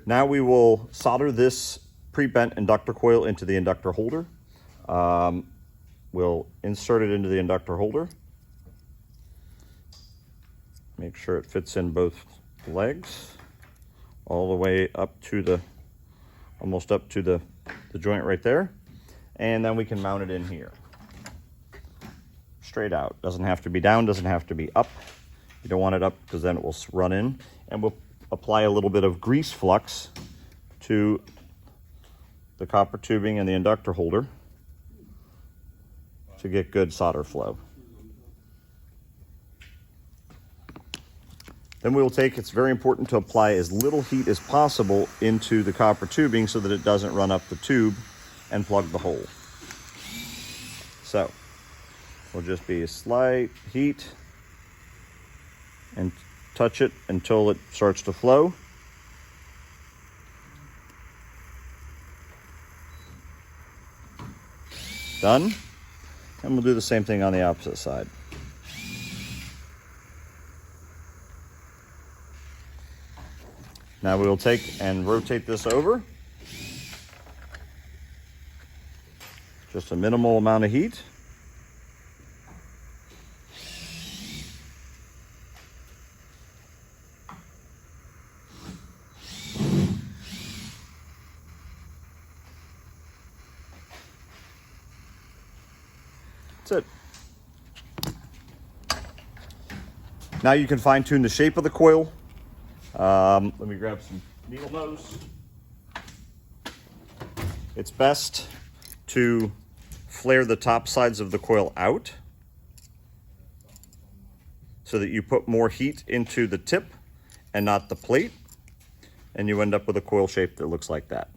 Now we will solder this pre-bent inductor coil into the inductor holder. We'll insert it into the inductor holder. Make sure it fits in both legs, all the way up to the, almost up to the joint right there. And then we can mount it in here. Straight out. Doesn't have to be down, doesn't have to be up. You don't want it up because then it will run in. And we'll apply a little bit of grease flux to the copper tubing and the inductor holder to get good solder flow. Then we will take, it's very important to apply as little heat as possible into the copper tubing so that it doesn't run up the tube and plug the hole. So, will just be a slight heat and touch it until it starts to flow. Done. And we'll do the same thing on the opposite side. Now we will take and rotate this over. Just a minimal amount of heat. That's it. Now you can fine tune the shape of the coil. Let me grab some needle nose. It's best to flare the top sides of the coil out so that you put more heat into the tip and not the plate, and you end up with a coil shape that looks like that.